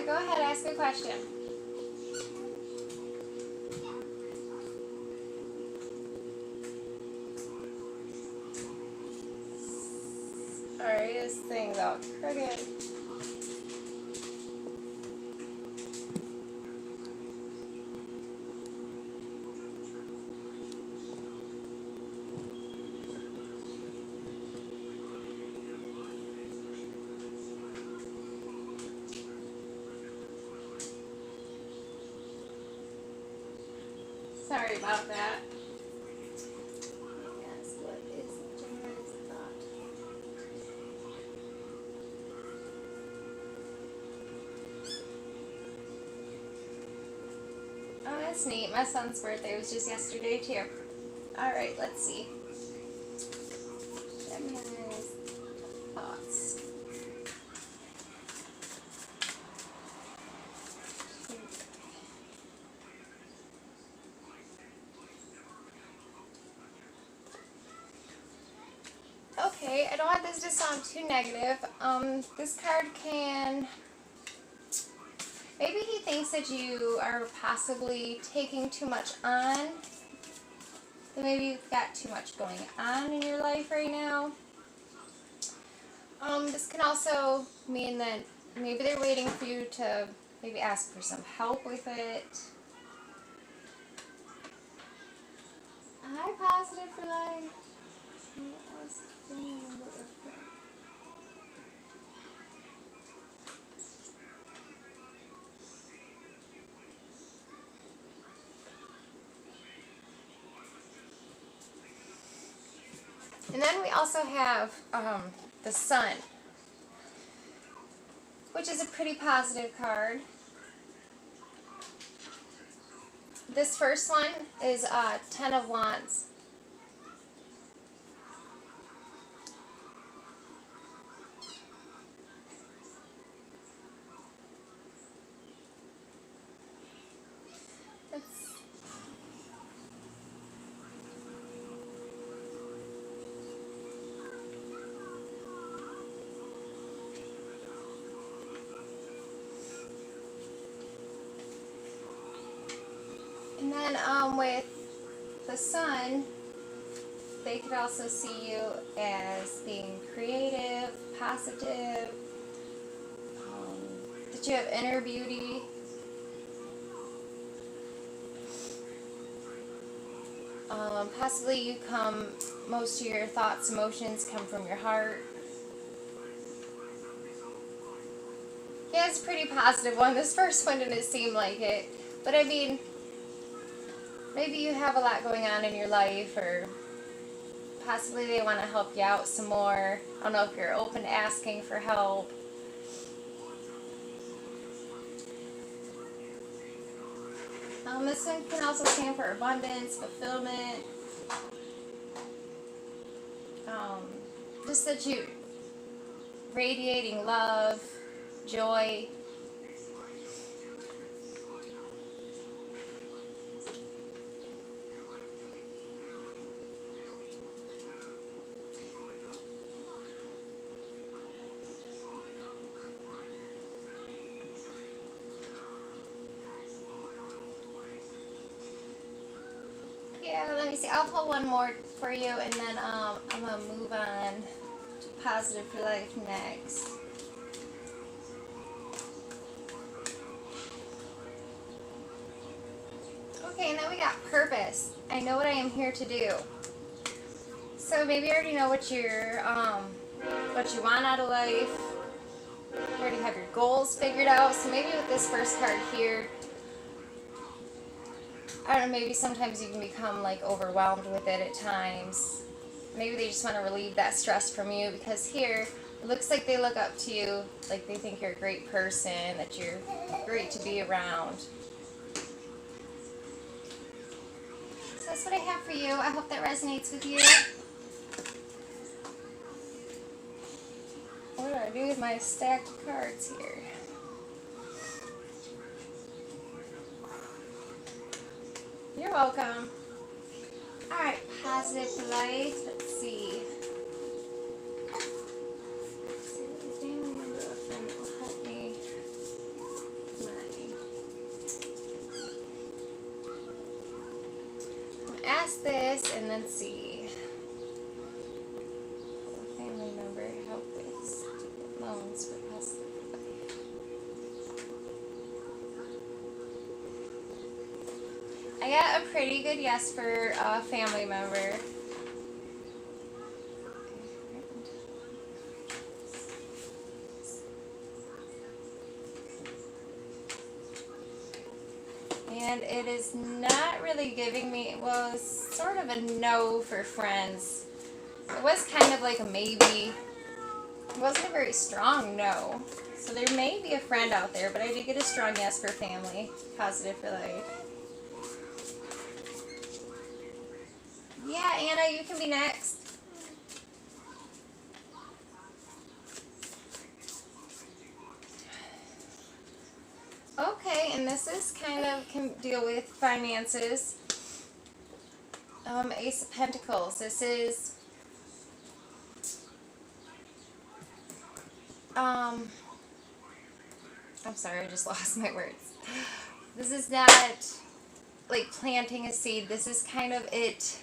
Yeah, go ahead, ask a question. Alright, this thing's all crooked. Sorry about that. Yes, what is Jared's thought? Oh, that's neat. My son's birthday was just yesterday, too. Alright, let's see. Gemini's thoughts. Okay, I don't want this to sound too negative. This card can... Maybe he thinks that you are possibly taking too much on. That maybe you've got too much going on in your life right now. This can also mean that maybe they're waiting for you to maybe ask for some help with it. Hi, Positive for Life. And then we also have the Sun, which is a pretty positive card. This first one is Ten of Wands. And then with the Sun, they could also see you as being creative, positive, that you have inner beauty. Possibly most of your thoughts, emotions come from your heart. Yeah, it's a pretty positive one. This first one didn't seem like it. But I mean, maybe you have a lot going on in your life, or possibly they want to help you out some more. I don't know if you're open to asking for help. This one can also stand for abundance, fulfillment. Just that you radiating love, joy. Yeah, let me see. I'll pull one more for you, and then I'm going to move on to Positive for Life next. Okay, and then we got Purpose. I know what I am here to do. So maybe you already know what you want out of life. You already have your goals figured out. So maybe with this first card here, I don't know, maybe sometimes you can become like overwhelmed with it at times. Maybe they just want to relieve that stress from you, because here it looks like they look up to you, like they think you're a great person, that you're great to be around. So that's what I have for you. I hope that resonates with you. What do I do with my stacked cards here? You're welcome. Alright, Positive for Life. Let's see. Let's see what the family member or friend will help me. past this, and then see. Family member help with student loans for past life. I got a pretty good yes for a family member. And it is not really giving me, well, it's sort of a no for friends. It was kind of like a maybe. It wasn't a very strong no. So there may be a friend out there, but I did get a strong yes for family. Positive for life. Yeah, Anna, you can be next. Okay, and this is kind of can deal with finances. Ace of Pentacles. This is I'm sorry, I just lost my words. This is not like planting a seed. This is kind of it.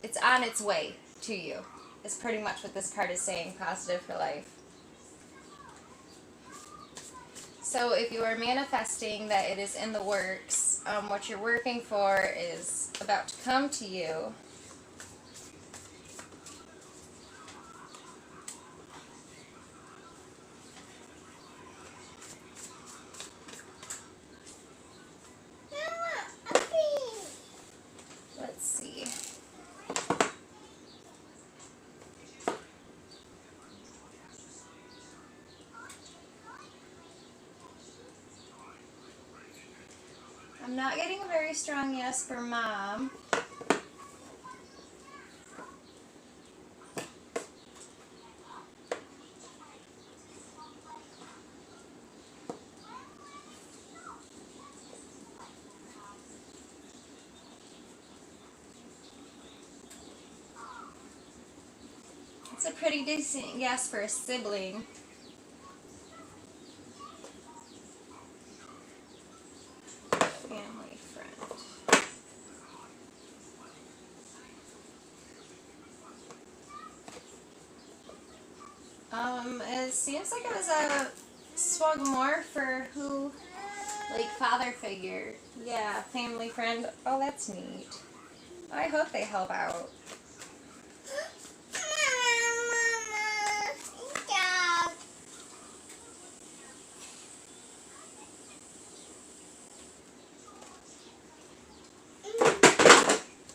It's on its way to you. Is pretty much what this card is saying. Positive for life. So if you are manifesting that it is in the works, what you're working for is about to come to you. Let's see. I'm not getting a very strong yes for mom. It's a pretty decent yes for a sibling. Family friend. It seems like it was a swung more for who, like father figure. Yeah, family friend. Oh, that's neat. I hope they help out.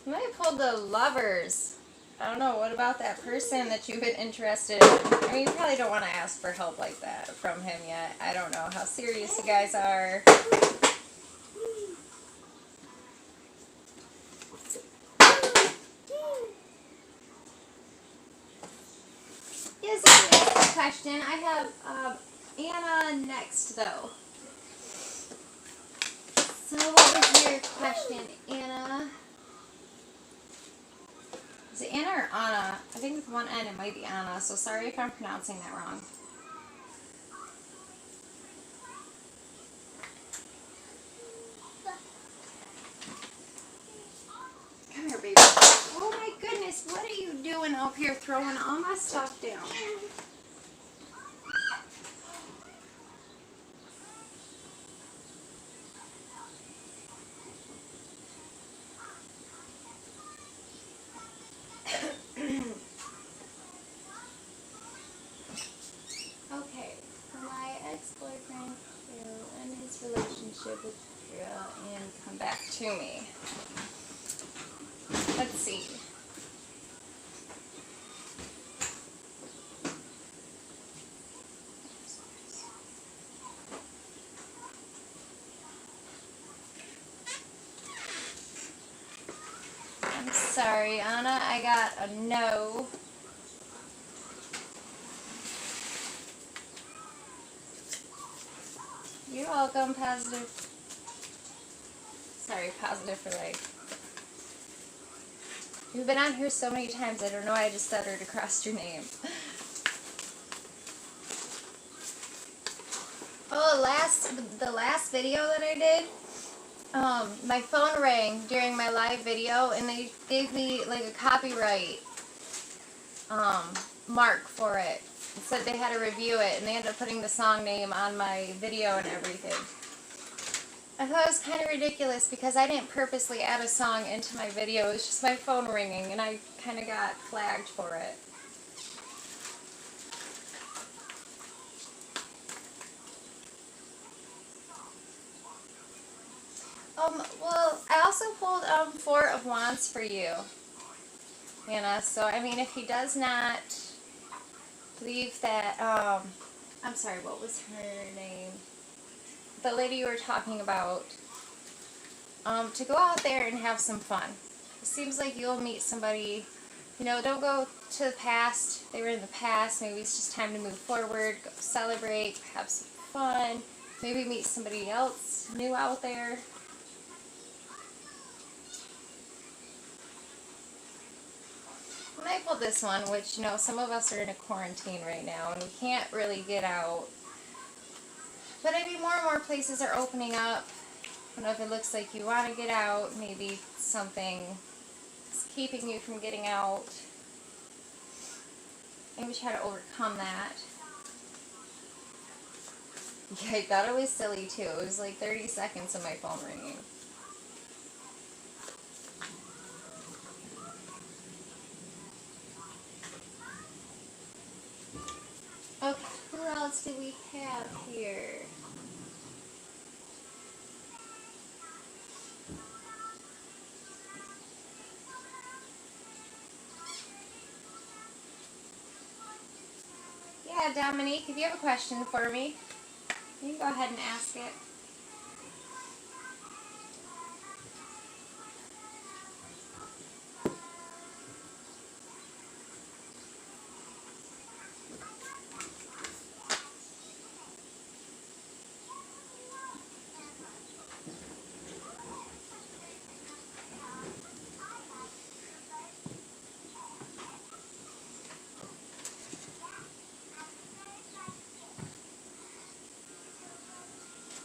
I might have pulled the Lovers. I don't know, what about that person that you've been interested in? I mean, you probably don't want to ask for help like that from him yet. I don't know how serious you guys are. Yes, that's a question. I have Anna next, though. So what was your question, Anna? Is it Anna or Anna? I think with one N it might be Anna, so sorry if I'm pronouncing that wrong. Come here, baby. Oh my goodness, what are you doing up here throwing all my stuff down? Okay, for my ex-boyfriend to end his relationship with Girl and come back to me. Let's see. I'm sorry, Anna, I got a no. You're welcome, positive. Sorry, positive for life. You've been on here so many times, I don't know why I just stuttered across your name. Oh, the last video that I did, My phone rang during my live video, and they gave me like a copyright mark for it. It said they had to review it, and they ended up putting the song name on my video and everything. I thought it was kind of ridiculous because I didn't purposely add a song into my video. It was just my phone ringing, and I kind of got flagged for it. Well, I also pulled Four of Wands for you, Anna. So, I mean, if he does not leave that, I'm sorry, what was her name? The lady you were talking about, to go out there and have some fun. It seems like you'll meet somebody, you know, don't go to the past. They were in the past. Maybe it's just time to move forward, go celebrate, have some fun, maybe meet somebody else new out there. And I pulled this one, which, you know, some of us are in a quarantine right now and we can't really get out. But I mean, more and more places are opening up. You know, if it looks like you want to get out, maybe something is keeping you from getting out. Maybe try to overcome that. Yeah, I thought it was silly too. It was like 30 seconds of my phone ringing. Okay, who else do we have here? Yeah, Dominique, if you have a question for me, you can go ahead and ask it.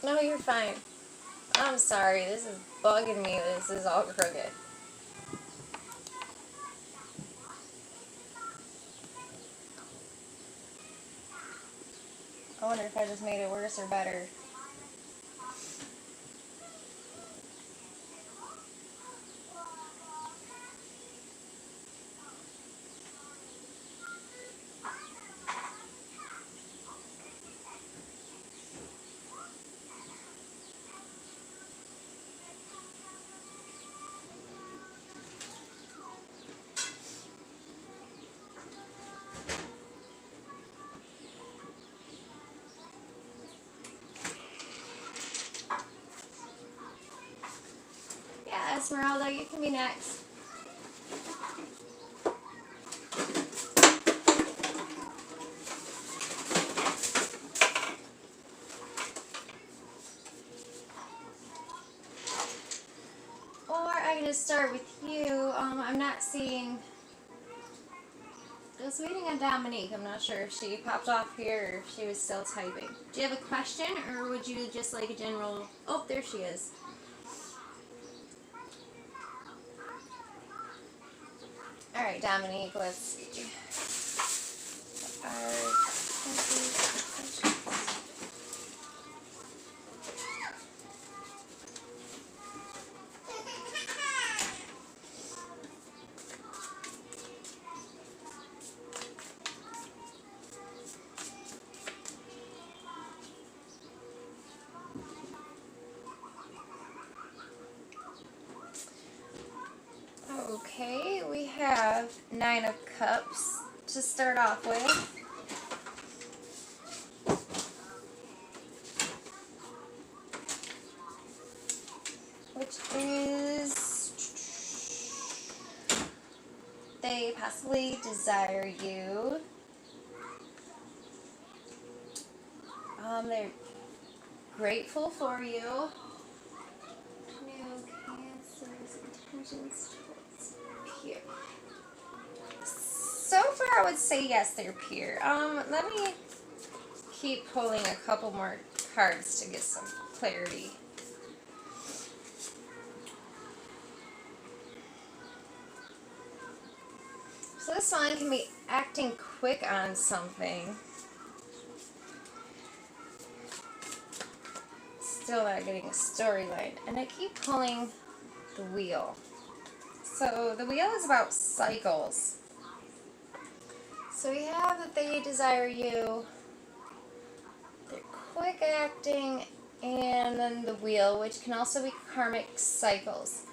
No, you're fine. I'm sorry, this is bugging me. This is all crooked. I wonder if I just made it worse or better. Yeah, Esmeralda, you can be next. Or I can just start with you. I'm not seeing... I was waiting on Dominique. I'm not sure if she popped off here or if she was still typing. Do you have a question, or would you just like a general... Oh, there she is. Alright, Dominique, let's see. Okay, we have Nine of Cups to start off with. Which is... They possibly desire you. They're grateful for you. No Cancer's intentions towards pure. So far, I would say yes, they're pure. Let me keep pulling a couple more cards to get some clarity. So this one can be acting quick on something. Still not getting a storyline. And I keep pulling the wheel. So the wheel is about cycles. So we have that they desire you, they're quick acting, and then the wheel, which can also be karmic cycles.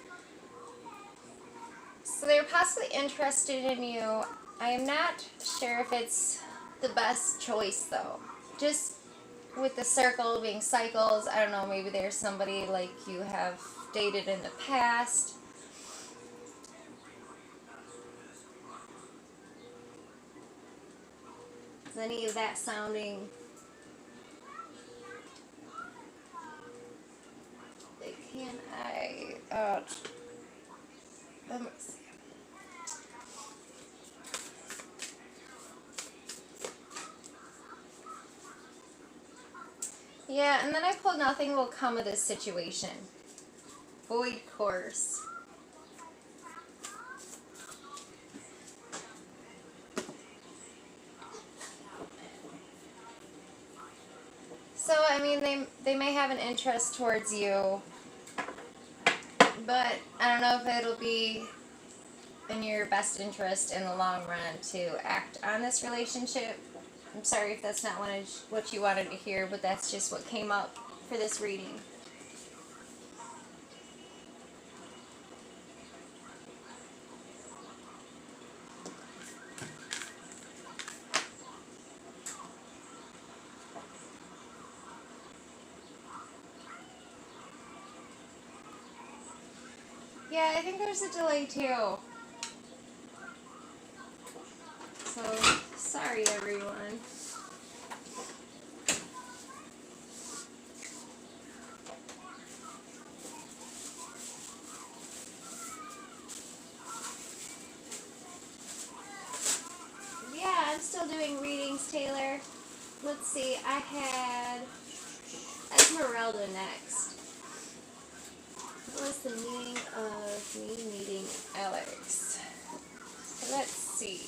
So they're possibly interested in you. I am not sure if it's the best choice though. Just with the circle being cycles, I don't know, maybe there's somebody like you have dated in the past. Is any of that sounding? Can I? Let me see. Yeah, and then I pulled nothing will come of this situation. Void course. So, I mean, they may have an interest towards you, but I don't know if it'll be in your best interest in the long run to act on this relationship. I'm sorry if that's not what you wanted to hear, but that's just what came up for this reading. Yeah, I think there's a delay too. So, sorry everyone. Yeah, I'm still doing readings, Taylor. Let's see, I had Esmeralda next. What was the meaning of me meeting Alex? Let's see.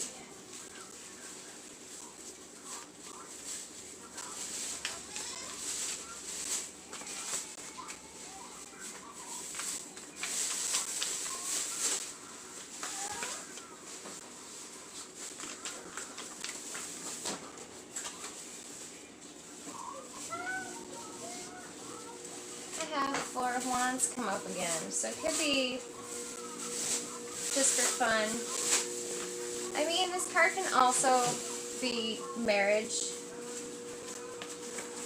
I have Four of Wands come up again, so it could be just for fun. I mean, this card can also be marriage.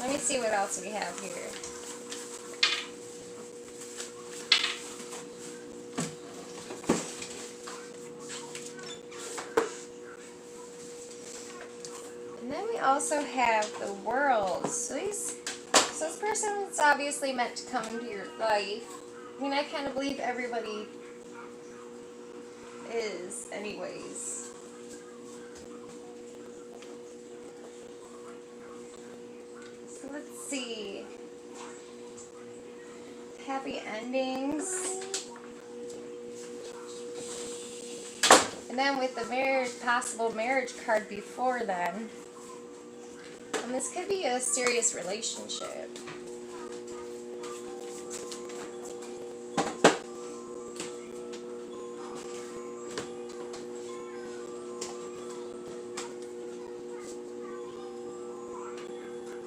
Let me see what else we have here. And then we also have the World. So this person's obviously meant to come into your life. I mean, I kind of believe everybody is anyways. So let's see. Happy endings. And then with the possible marriage card before then. And this could be a serious relationship.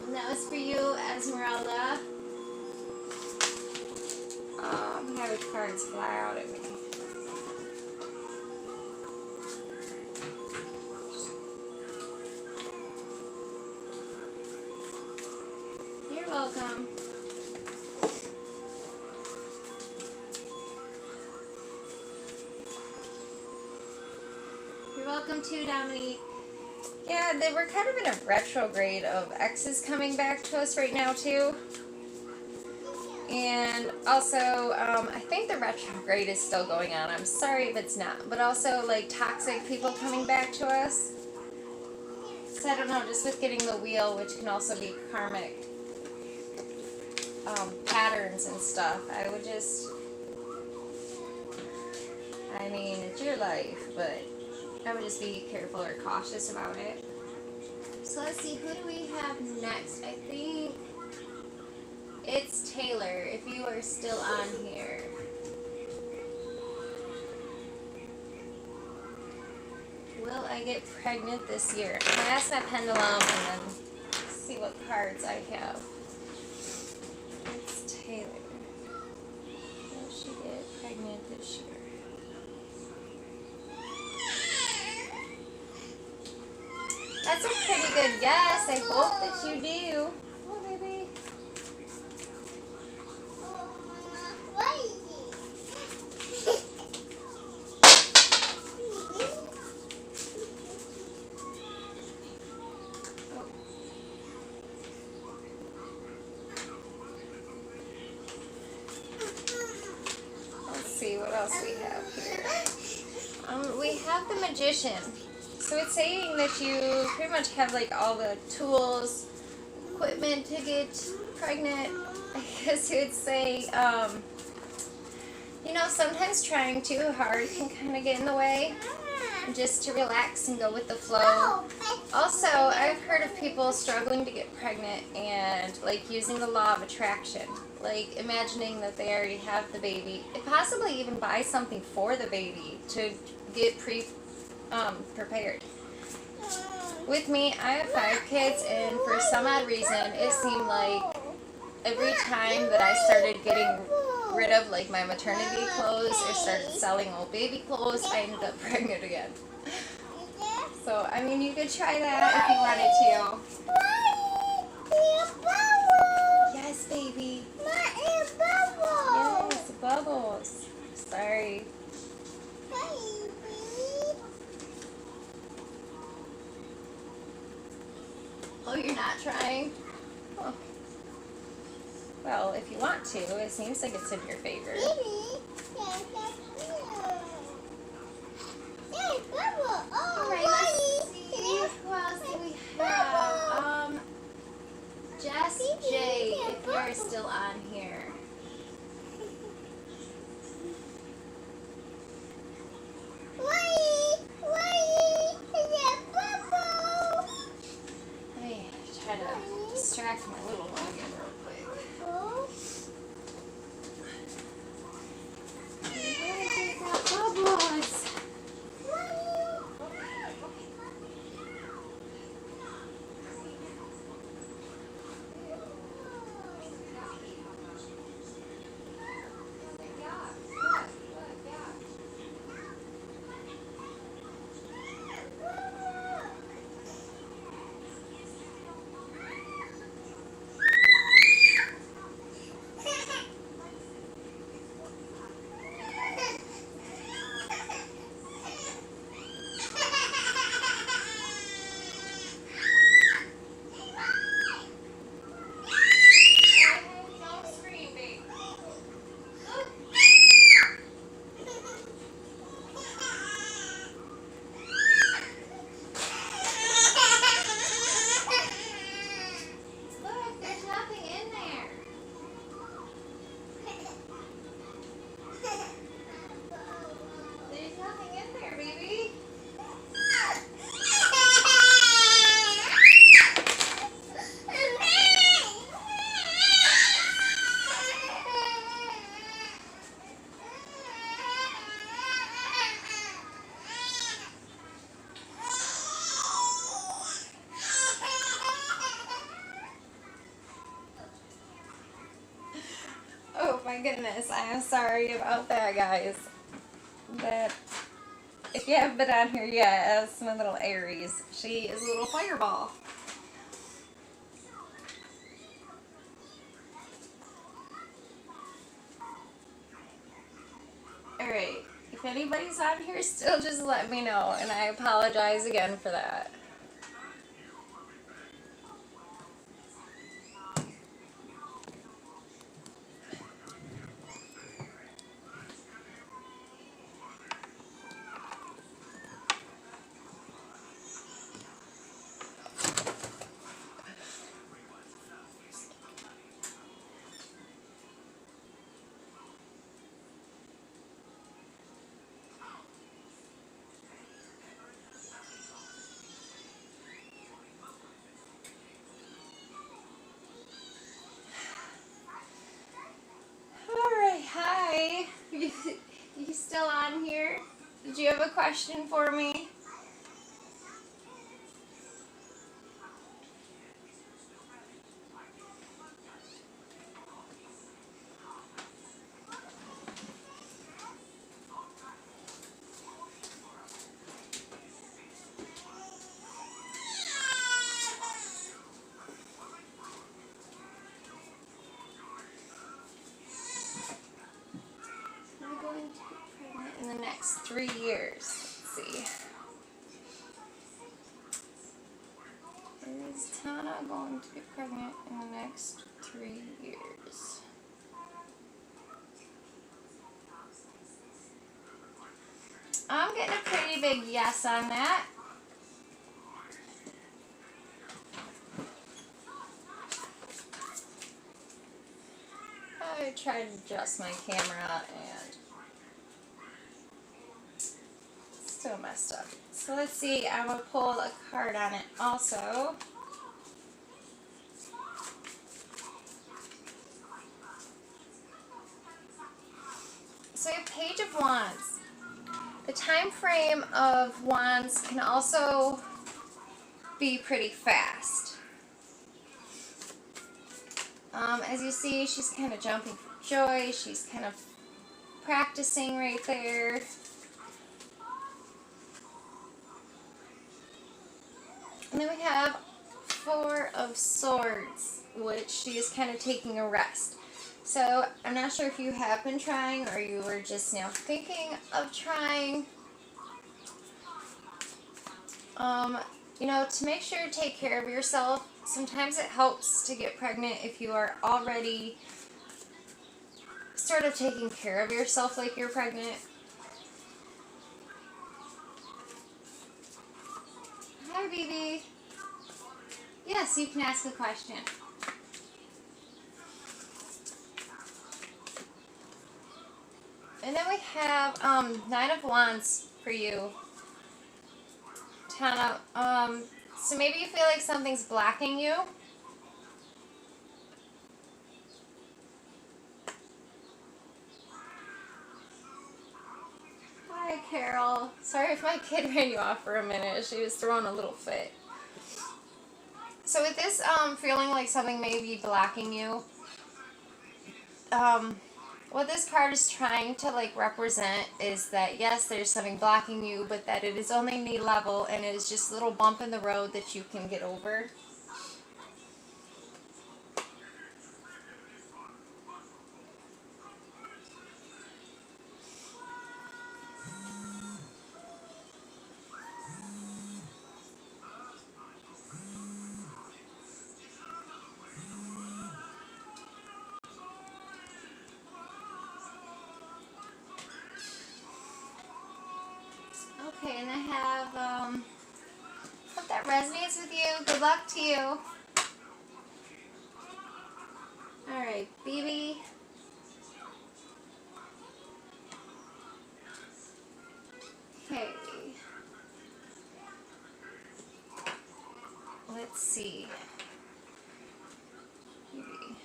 And that was for you, Esmeralda. I'm having cards fly out at me. You're welcome. You're welcome too, Dominique. Yeah, we're kind of in a retrograde of exes coming back to us right now too. And also, I think the retrograde is still going on. I'm sorry if it's not. But also, like, toxic people coming back to us. So I don't know, just with getting the wheel, which can also be karmic patterns and stuff. I would just... I mean, it's your life, but I would just be careful or cautious about it. So let's see, who do we have next? I think it's Taylor, if you are still on here. Will I get pregnant this year? I'm going to ask my pendulum and then see what cards I have. It's Taylor. Will she get pregnant this year? That's a pretty good guess. I hope that you do. Oh, baby. Let's see what else we have here. We have the Magician. So it's saying that you pretty much have like all the tools, equipment to get pregnant. I guess you would say, you know, sometimes trying too hard can kind of get in the way. Just to relax and go with the flow. Also, I've heard of people struggling to get pregnant and like using the law of attraction. Like imagining that they already have the baby. And possibly even buy something for the baby to get prepared. With me, I have 5 kids, and for some odd reason, it seemed like every time that I started getting rid of like my maternity clothes or started selling old baby clothes, I ended up pregnant again. So, I mean, you could try that if you wanted to. Yes, baby. Yes, Bubbles. Sorry. Oh, you're not trying? Oh. Well, if you want to, it seems like it's in your favor. Alright, let's see. Who else do we have? Jess J, if you're still on here. Let me try to distract my little one again real quick. Bubbles. Oh my goodness, I am sorry about that, guys. But if you haven't been on here yet, that's my little Aries. She is a little fireball. Alright, if anybody's on here still, just let me know, and I apologize again for that. still on here? Did you have a question for me? I'm going to be pregnant in the next 3 years. Let's see. Is Tana going to be pregnant in the next 3 years? I'm getting a pretty big yes on that. I tried to adjust my camera and still messed up. So let's see, I'm going to pull a card on it also. So we have Page of Wands. The time frame of Wands can also be pretty fast. As you see, she's kind of jumping for joy. She's kind of practicing right there. And then we have Four of Swords, which she is kind of taking a rest. So I'm not sure if you have been trying or you were just now thinking of trying. You know, to make sure to take care of yourself, sometimes it helps to get pregnant if you are already sort of taking care of yourself like you're pregnant. Hi, BB. Yes, you can ask a question. And then we have Nine of Wands for you, Tana. So maybe you feel like something's blocking you. Hi, Carol. Sorry if my kid ran you off for a minute. She was throwing a little fit. So with this feeling like something may be blocking you, what this card is trying to like represent is that yes, there's something blocking you, but that it is only knee level and it is just a little bump in the road that you can get over. Okay, and I have, hope that resonates with you. Good luck to you. Alright, BB. Okay. Let's see. BB.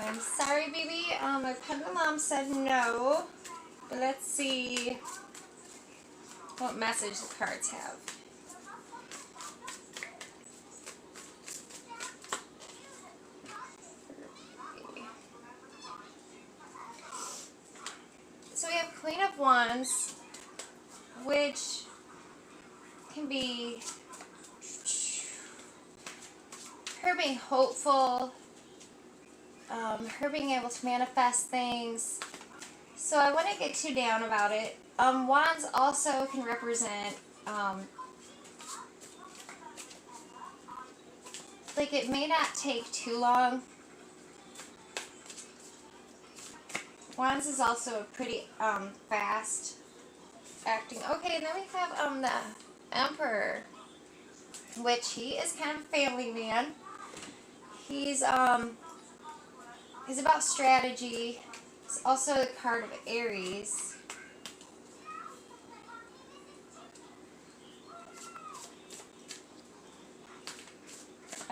I'm sorry, BB. My pendulum mom said no. But let's see what message the cards have. So we have Queen of Wands, which can be her being hopeful, her being able to manifest things. So I wouldn't get too down about it. Wands also can represent, like it may not take too long. Wands is also a pretty fast acting. Okay, and then we have the Emperor, which he is kind of a family man. He's about strategy. It's also the card of Aries.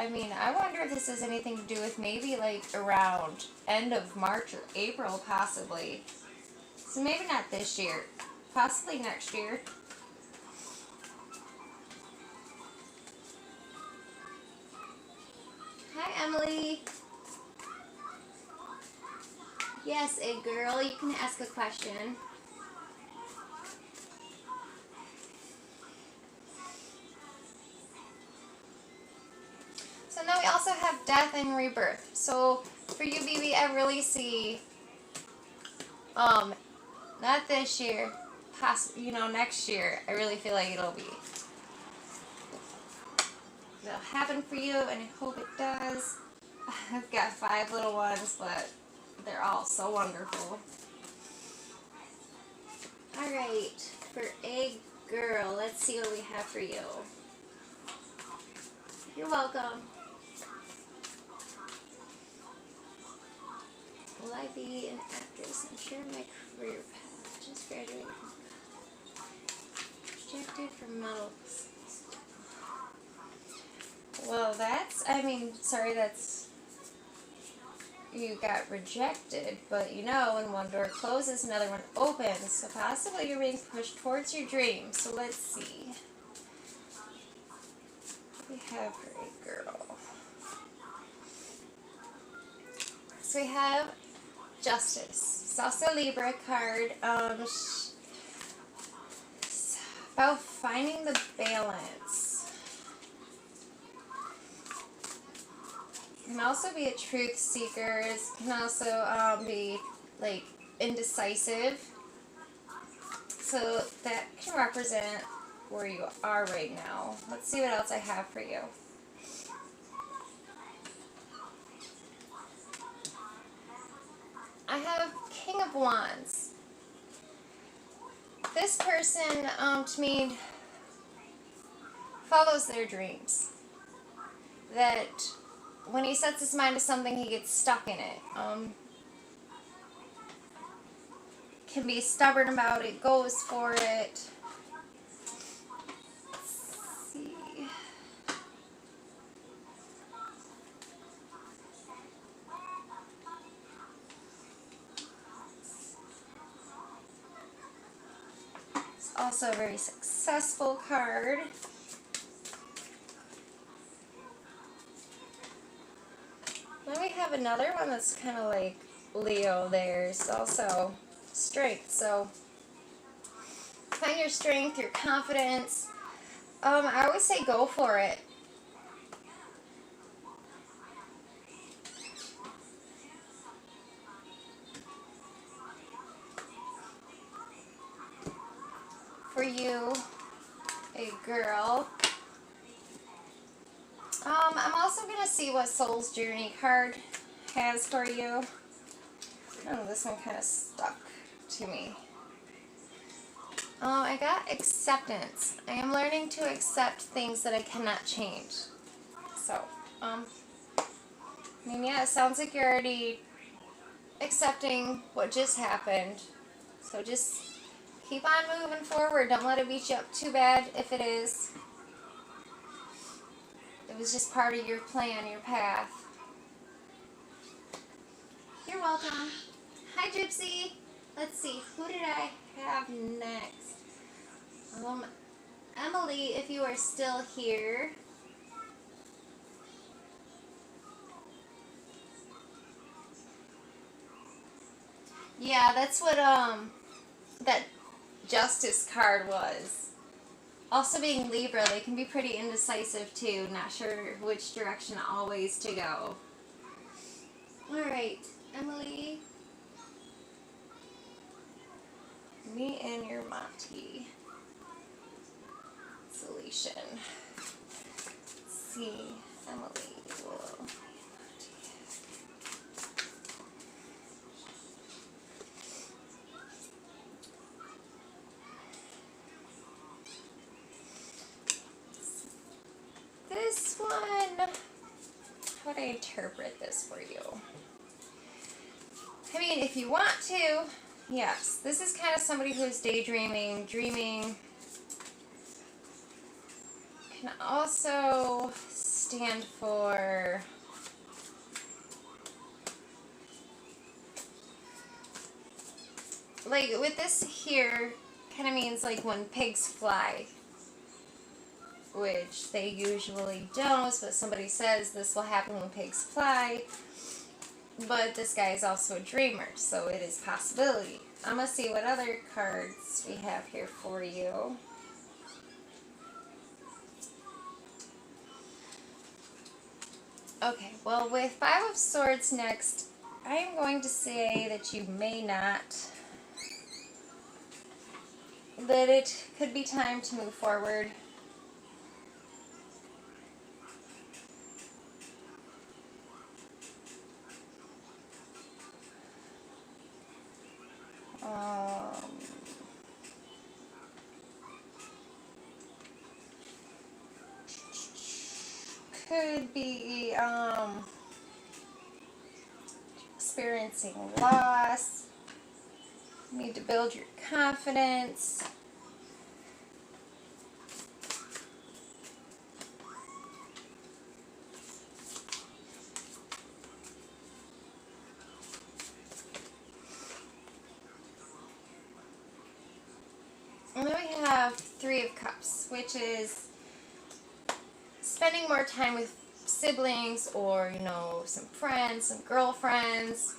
I mean, I wonder if this has anything to do with maybe like around end of March or April, possibly. So maybe not this year, possibly next year. Hi, Emily. Yes, a girl, you can ask a question. So now we also have death and rebirth. So for you, BB, I really see, not this year, next year. I really feel like it'll happen for you, and I hope it does. I've got 5 little ones, but they're all so wonderful. All right, for a girl, let's see what we have for you. You're welcome. Will I be an actress? I'm sure my career path. Just graduated. Rejected from models. Well, you got rejected, but when one door closes, another one opens. So possibly you're being pushed towards your dreams. So let's see. What do we have for a girl? So we have Justice. It's also a Libra card. It's about finding the balance. Can also be a truth seeker. It can also be like indecisive. So that can represent where you are right now. Let's see what else I have for you. I have King of Wands. This person, to me, follows their dreams. That when he sets his mind to something, he gets stuck in it. Can be stubborn about it, goes for it. Let's see. It's also a very successful card. Then we have another one that's kind of like Leo. There's also strength. So find your strength, your confidence. I always say go for it. For you, a girl. I'm also going to see what Soul's Journey card has for you. Oh, this one kind of stuck to me. I got acceptance. I am learning to accept things that I cannot change. So, it sounds like you're already accepting what just happened. So just keep on moving forward. Don't let it beat you up too bad if it is. It was just part of your plan, your path. You're welcome. Hi, Gypsy. Let's see, who did I have next? Emily, if you are still here. Yeah, that's what that Justice card was. Also being Libra, they can be pretty indecisive too, not sure which direction always to go. Alright, Emily. Me and your Monty. Solution. Let's see, Emily will. This one, how would I interpret this for you? I mean, if you want to, yes, this is kind of somebody who's daydreaming, dreaming. Can also stand for like with this here kind of means like when pigs fly, which they usually don't, but somebody says this will happen when pigs fly. But this guy is also a dreamer, so it is a possibility. I'm going to see what other cards we have here for you. Okay, well with Five of Swords next, I am going to say that you may not, that it could be time to move forward. Could be experiencing loss. You need to build your confidence. And then we have Three of Cups, which is spending more time with siblings or, you know, some friends, some girlfriends.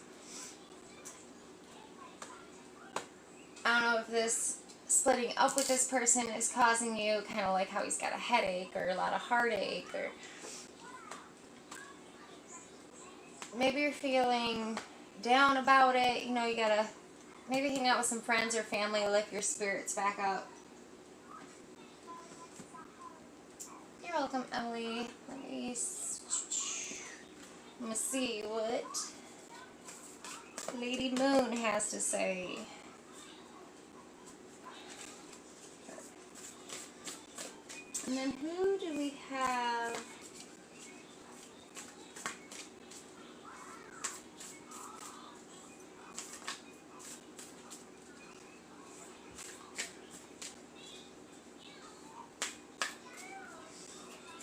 I don't know if this splitting up with this person is causing you kind of like how he's got a headache or a lot of heartache, or maybe you're feeling down about it. You know, you gotta maybe hang out with some friends or family to lift your spirits back up. You're welcome, Emily. I'm gonna see what Lady Moon has to say. And then who do we have?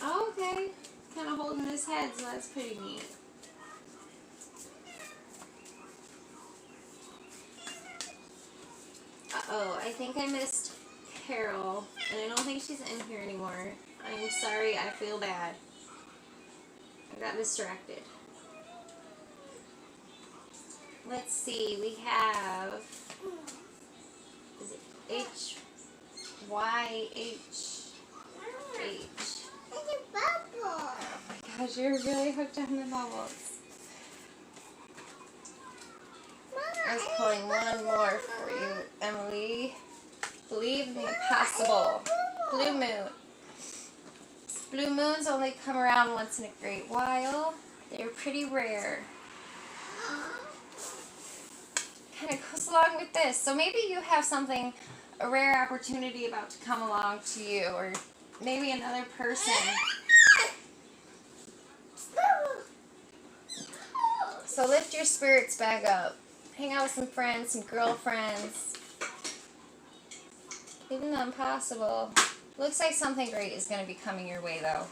Oh, okay. Kind of holding his head, so that's pretty neat. Uh-oh, I think I missed Carol, and I don't think she's in here anymore. I'm sorry, I feel bad. I got distracted. Let's see, we have, is it H-Y-H-H? Oh my gosh, you're really hooked on the bubbles. I was pulling one more for you, Emily. Believe in the impossible. Blue moon. Blue moons only come around once in a great while. They're pretty rare. Kind of goes along with this. So maybe you have something, a rare opportunity about to come along to you, or maybe another person. So lift your spirits back up. Hang out with some friends, some girlfriends. Even the impossible. Looks like something great is going to be coming your way, though.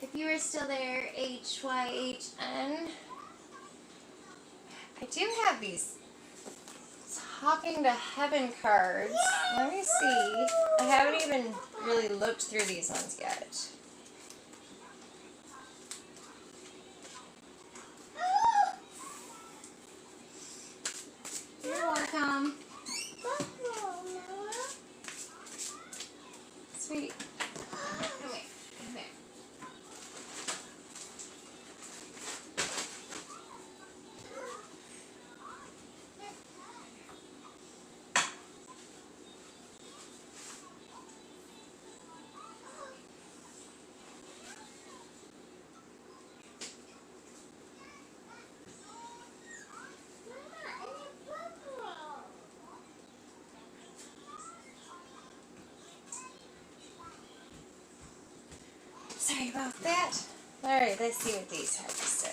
If you are still there, HYHN. I do have these Talking to Heaven cards. Let me see. I haven't even really looked through these ones yet. You're welcome. Sweet. Come here. Come here. Sorry about that. Alright, let's see what these have to say.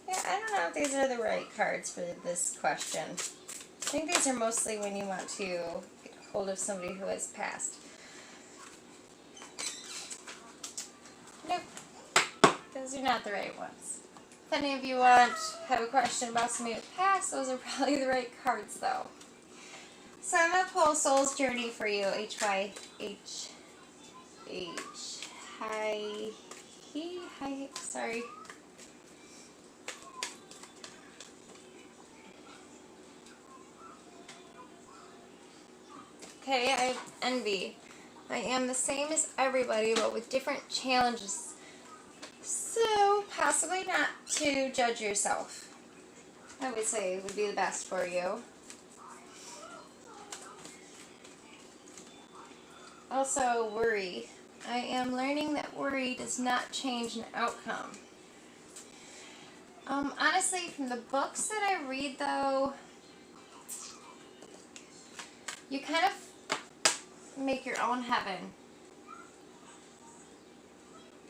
Yeah, I know if these are the right cards for this question. I think these are mostly when you want to get hold of somebody who has passed. Nope, those are not the right ones. If any of you have a question about somebody who passed, those are probably the right cards though. So I'm going to pull Soul's Journey for you, hi, sorry. Okay, I have envy. I am the same as everybody, but with different challenges. So, possibly not to judge yourself, I would say would be the best for you. Also, worry. I am learning that worry does not change an outcome. Honestly, from the books that I read, though, you kind of make your own heaven.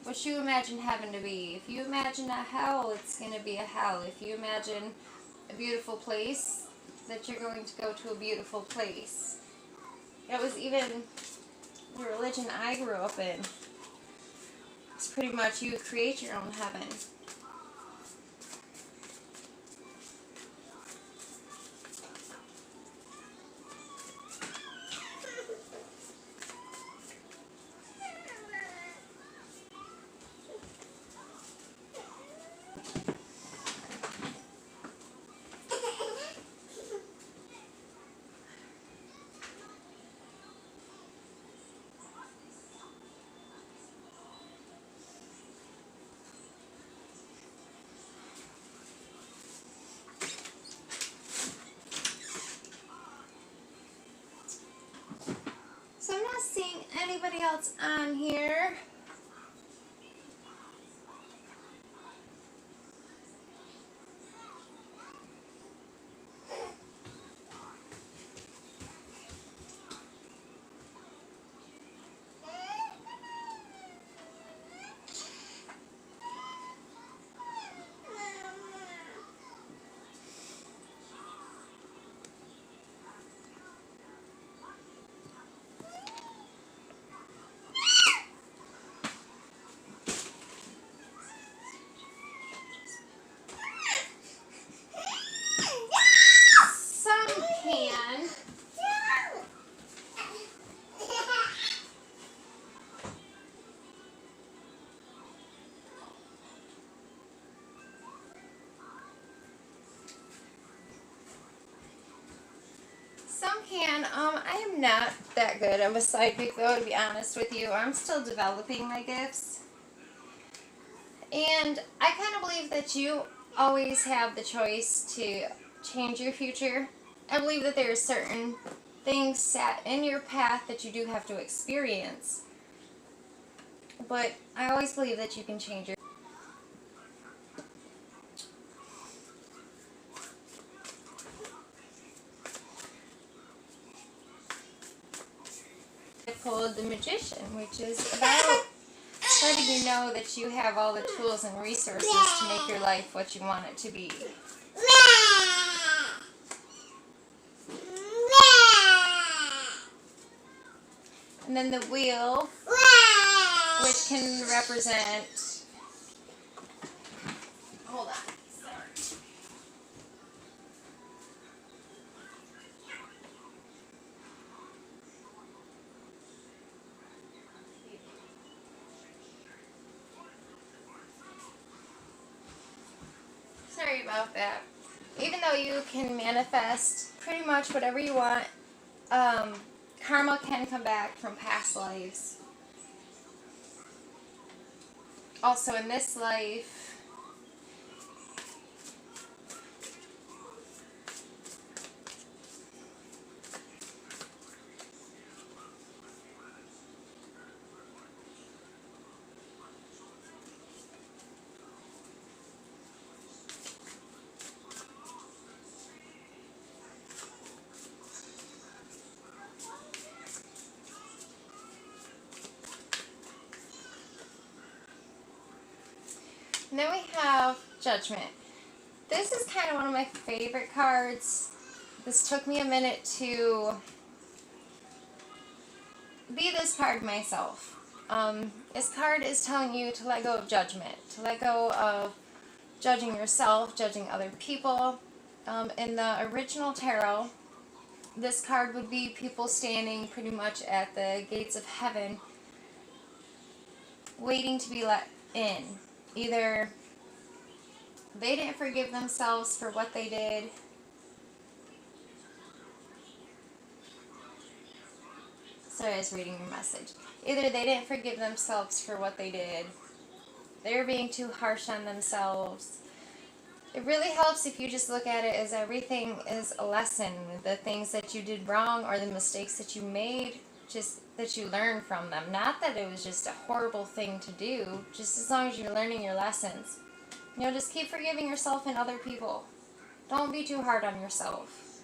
What you imagine heaven to be. If you imagine a hell, it's going to be a hell. If you imagine a beautiful place, that you're going to go to a beautiful place. It was even the religion I grew up in. It's pretty much you create your own heaven. So I'm not seeing anybody else on here. Some can. Some can. I am not that good of a psychic though, to be honest with you. I'm still developing my gifts. And I kind of believe that you always have the choice to change your future. I believe that there are certain things set in your path that you do have to experience. But I always believe that you can change your I pulled the Magician, which is about letting you know that you have all the tools and resources to make your life what you want it to be. And then the Wheel, which can represent... Hold on. Sorry about that. Even though you can manifest pretty much whatever you want, karma can come back from past lives. Also in this life, and then we have Judgment. This is kind of one of my favorite cards. This took me a minute to be this card myself. This card is telling you to let go of judgment, to let go of judging yourself, judging other people. In the original tarot, this card would be people standing pretty much at the gates of heaven, waiting to be let in. Either they didn't forgive themselves for what they did, sorry, I was reading your message. Either they didn't forgive themselves for what they did, they were being too harsh on themselves. It really helps if you just look at it as everything is a lesson. The things that you did wrong or the mistakes that you made, just that you learn from them. Not that it was just a horrible thing to do, just as long as you're learning your lessons. Just keep forgiving yourself and other people. Don't be too hard on yourself.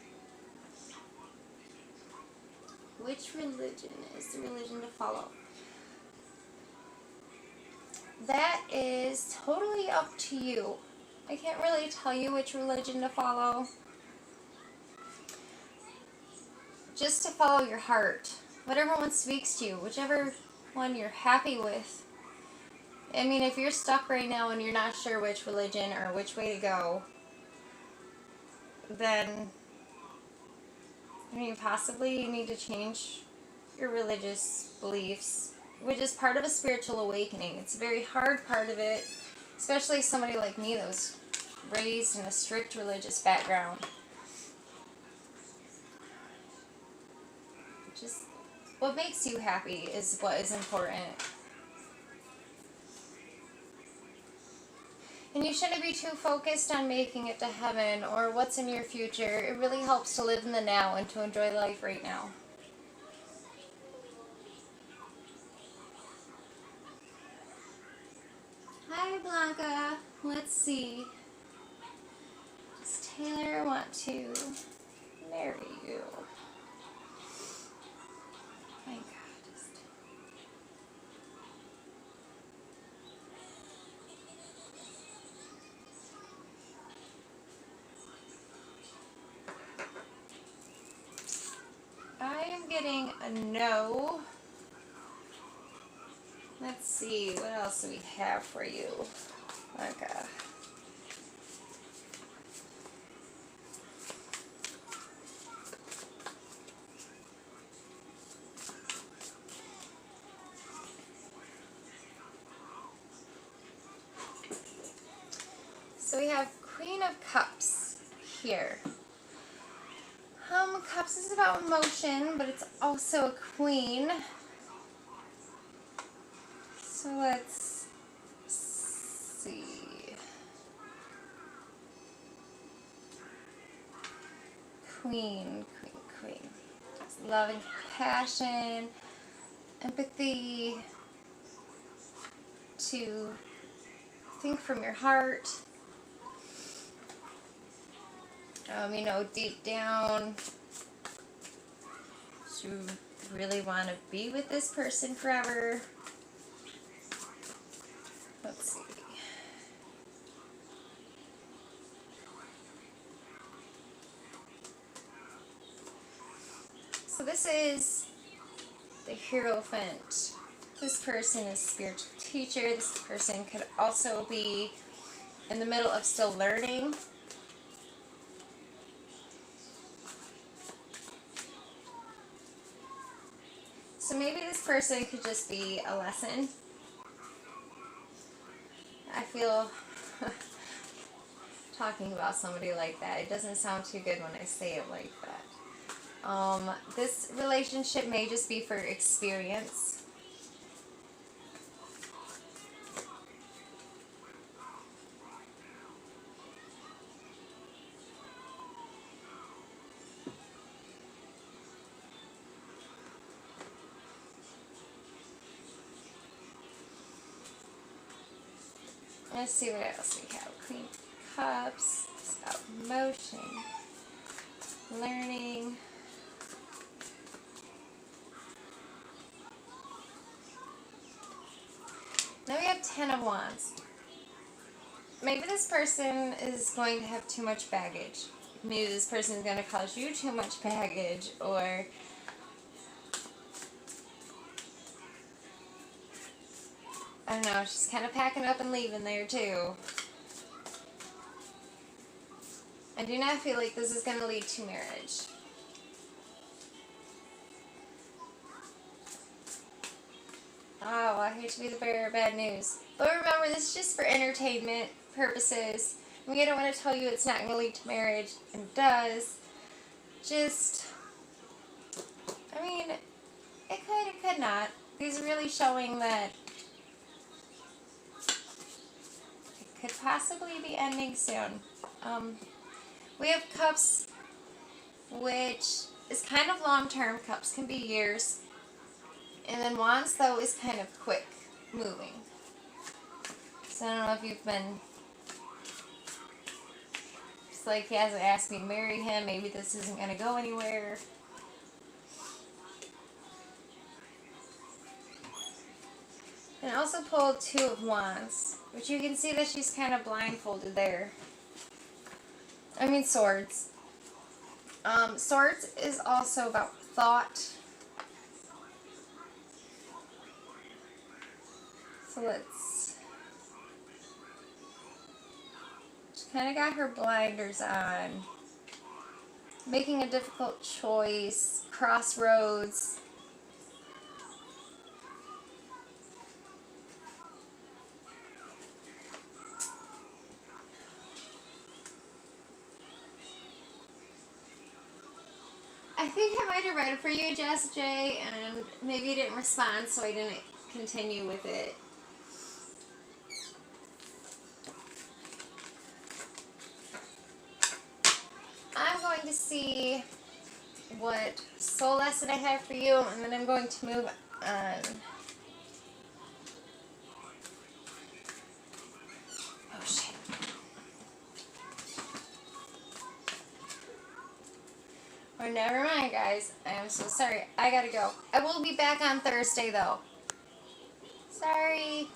Which religion is the religion to follow? That is totally up to you. I can't really tell you which religion to follow. Just to follow your heart. Whatever one speaks to you, whichever one you're happy with. I mean, if you're stuck right now and you're not sure which religion or which way to go, then, possibly you need to change your religious beliefs, which is part of a spiritual awakening. It's a very hard part of it, especially somebody like me that was raised in a strict religious background. Just what makes you happy is what is important. And you shouldn't be too focused on making it to heaven or what's in your future. It really helps to live in the now and to enjoy life right now. Hi, Blanca. Let's see. Does Taylor want to marry you? My God. I am getting a no. Let's see, what else do we have for you? Okay. So we have Queen of Cups here. Cups is about emotion, but it's also a queen. So let's see. Queen. Love and compassion, empathy, to think from your heart. Deep down, you really want to be with this person forever. Let's see. So this is the Hierophant. This person is a spiritual teacher. This person could also be in the middle of still learning. So maybe this person could just be a lesson. I feel talking about somebody like that, it doesn't sound too good when I say it like that. This relationship may just be for experience. Let's see what else we have. Queen of Cups. It's about emotion, learning. Now we have Ten of Wands. maybe this person is going to have too much baggage. Maybe this person is going to cause you too much baggage, or I don't know, she's kind of packing up and leaving there too. I do not feel like this is going to lead to marriage. Oh, I hate to be the bearer of bad news. But remember, this is just for entertainment purposes. We don't want to tell you it's not going to lead to marriage, and it does. Just, I mean, it could not. These are really showing that it could possibly be ending soon. We have cups, which is kind of long-term. Cups can be years. And then wands, though, is kind of quick moving. So I don't know if you've been, it's like he hasn't asked me to marry him. Maybe this isn't going to go anywhere. And also pulled 2 of wands, which you can see that she's kind of blindfolded there. I mean swords. Swords is also about thought. So let's, she kind of got her blinders on. Making a difficult choice, crossroads. I think I might have read it for you, Jess J, and maybe you didn't respond, so I didn't continue with it. I'm going to see what soul lesson I have for you, and then I'm going to move on. Oh, shit. Or never mind, guys. I am so sorry. I gotta go. I will be back on Thursday, though. Sorry.